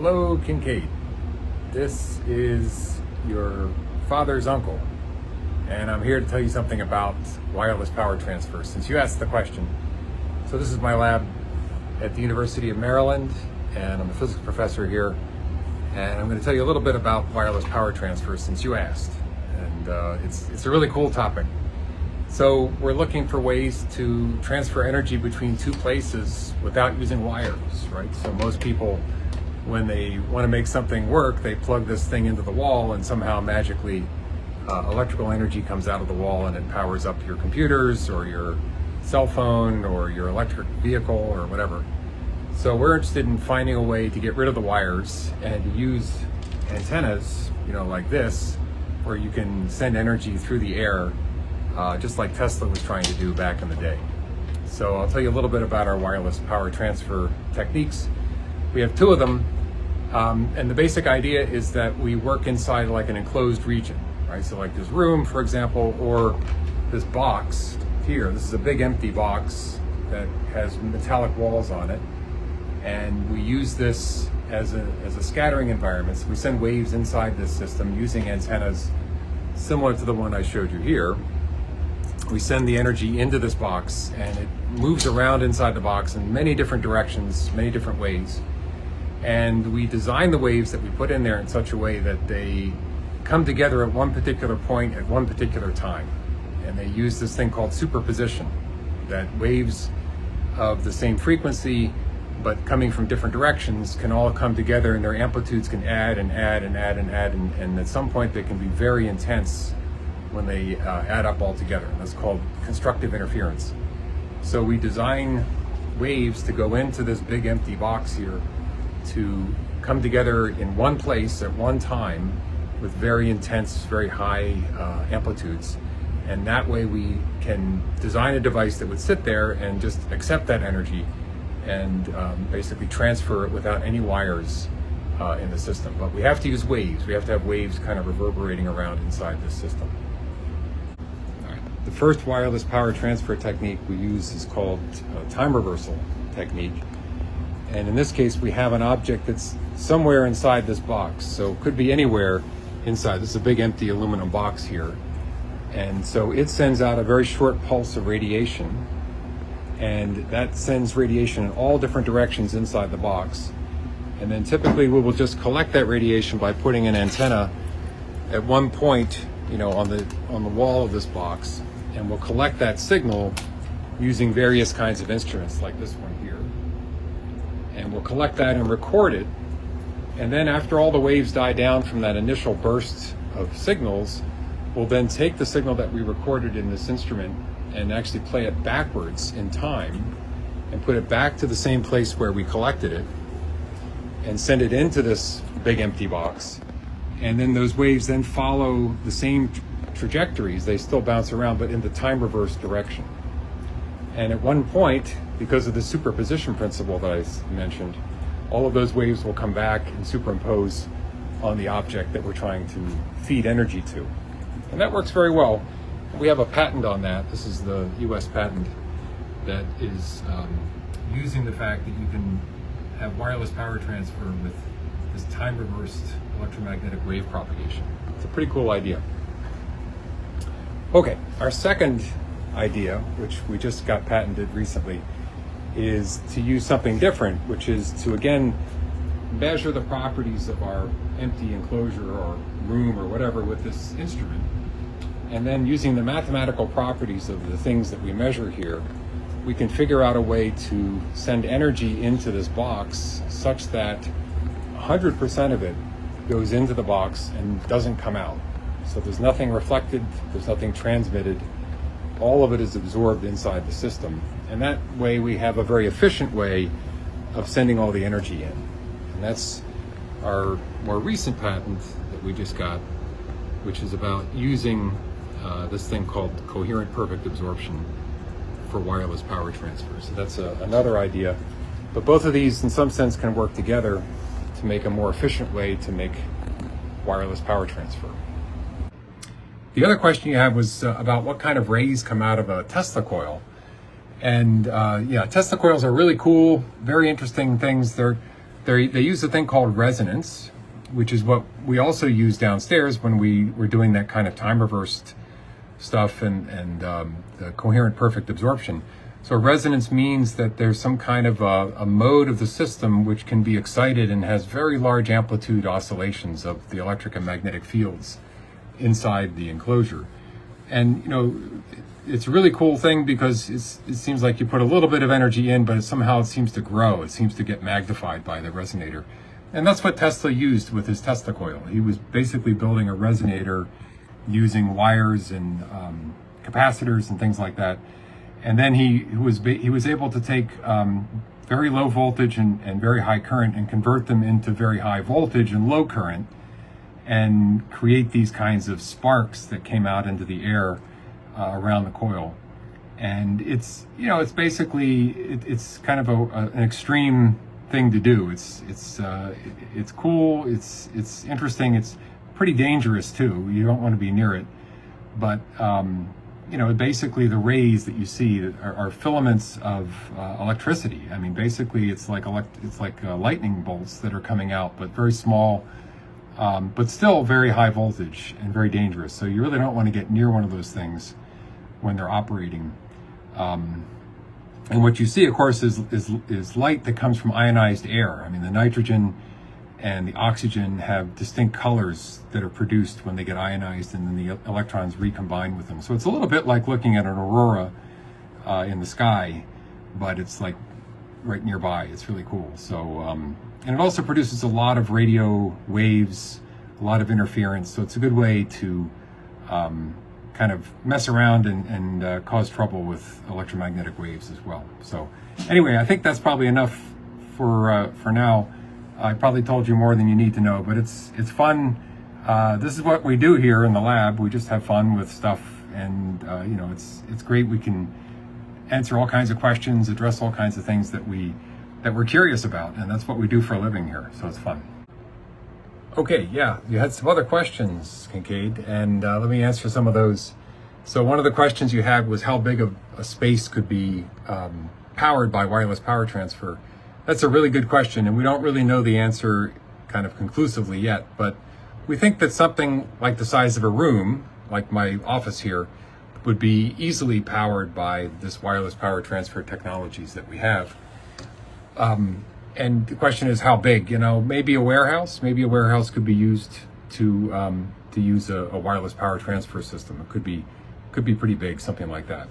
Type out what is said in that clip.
Hello, Kincaid. This is your father's uncle, and I'm here to tell you something about wireless power transfer, since you asked the question. So this is my lab at the University of Maryland, and I'm a physics professor here, and I'm going to tell you a little bit about wireless power transfer since you asked. And it's a really cool topic. So we're looking for ways to transfer energy between two places without using wires, right? So most people, when they want to make something work, they plug this thing into the wall and somehow magically electrical energy comes out of the wall and it powers up your computers or your cell phone or your electric vehicle or whatever. So we're interested in finding a way to get rid of the wires and to use antennas, like this, where you can send energy through the air, just like Tesla was trying to do back in the day. So I'll tell you a little bit about our wireless power transfer techniques. We have two of them, and the basic idea is that we work inside like an enclosed region, right? So like this room, for example, or this box here. This is a big empty box that has metallic walls on it, and we use this as a scattering environment. So we send waves inside this system using antennas similar to the one I showed you here. We send the energy into this box, and it moves around inside the box in many different directions, many different ways. And we design the waves that we put in there in such a way that they come together at one particular point at one particular time. And they use this thing called superposition, that waves of the same frequency but coming from different directions can all come together, and their amplitudes can add and add and add and add, and at some point they can be very intense when they add up all together. And that's called constructive interference. So we design waves to go into this big empty box here to come together in one place at one time with very intense, very high amplitudes. And that way we can design a device that would sit there and just accept that energy and basically transfer it without any wires in the system. But we have to use waves. We have to have waves kind of reverberating around inside this system. All right. The first wireless power transfer technique we use is called time reversal technique. And in this case, we have an object that's somewhere inside this box. So it could be anywhere inside. This is a big empty aluminum box here. And so it sends out a very short pulse of radiation. And that sends radiation in all different directions inside the box. And then typically we will just collect that radiation by putting an antenna at one point, on the wall of this box. And we'll collect that signal using various kinds of instruments like this one here. And we'll collect that and record it. And then after all the waves die down from that initial burst of signals, we'll then take the signal that we recorded in this instrument and actually play it backwards in time and put it back to the same place where we collected it and send it into this big empty box. And then those waves then follow the same trajectories. They still bounce around, but in the time reverse direction. And at one point, because of the superposition principle that I mentioned, all of those waves will come back and superimpose on the object that we're trying to feed energy to. And that works very well. We have a patent on that. This is the US patent that is using the fact that you can have wireless power transfer with this time reversed electromagnetic wave propagation. It's a pretty cool idea. Okay, our second idea, which we just got patented recently, is to use something different, which is to again measure the properties of our empty enclosure or room or whatever with this instrument. And then using the mathematical properties of the things that we measure here, we can figure out a way to send energy into this box such that 100% of it goes into the box and doesn't come out. So there's nothing reflected, there's nothing transmitted. All of it is absorbed inside the system. And that way we have a very efficient way of sending all the energy in. And that's our more recent patent that we just got, which is about using this thing called coherent perfect absorption for wireless power transfer. So that's another idea. But both of these in some sense can work together to make a more efficient way to make wireless power transfer. The other question you had was about what kind of rays come out of a Tesla coil. And yeah, Tesla coils are really cool, very interesting things. They're They use a thing called resonance, which is what we also use downstairs when we were doing that kind of time reversed stuff and the coherent perfect absorption. So resonance means that there's some kind of a mode of the system which can be excited and has very large amplitude oscillations of the electric and magnetic fields inside the enclosure. And it's a really cool thing because it seems like you put a little bit of energy in, but somehow it seems to grow. It seems to get magnified by the resonator. And that's what Tesla used with his Tesla coil. He was basically building a resonator using wires and capacitors and things like that. And then he was able to take very low voltage and very high current and convert them into very high voltage and low current and create these kinds of sparks that came out into the air around the coil. And it's basically it's kind of an extreme thing to do. It's cool. It's interesting. It's pretty dangerous too. You don't want to be near it. But basically the rays that you see are filaments of electricity. I mean, basically it's like lightning bolts that are coming out, but very small, but still very high voltage and very dangerous. So you really don't want to get near one of those things when they're operating. And what you see, of course, is light that comes from ionized air. I mean, the nitrogen and the oxygen have distinct colors that are produced when they get ionized, and then the electrons recombine with them. So it's a little bit like looking at an aurora in the sky, but it's like right nearby. It's really cool. So, and it also produces a lot of radio waves, a lot of interference. So it's a good way to kind of mess around and cause trouble with electromagnetic waves as well. So anyway, I think that's probably enough for now. I probably told you more than you need to know, but it's fun. This is what we do here in the lab. We just have fun with stuff, and it's great. We can answer all kinds of questions, address all kinds of things that we're curious about, and that's what we do for a living here. So it's fun. Okay, yeah, you had some other questions, Kincaid, and let me answer some of those. So one of the questions you had was how big of a space could be powered by wireless power transfer. That's a really good question, and we don't really know the answer kind of conclusively yet, but we think that something like the size of a room, like my office here, would be easily powered by this wireless power transfer technologies that we have. And the question is how big? Maybe a warehouse. Maybe a warehouse could be used to use a wireless power transfer system. It could be pretty big, something like that.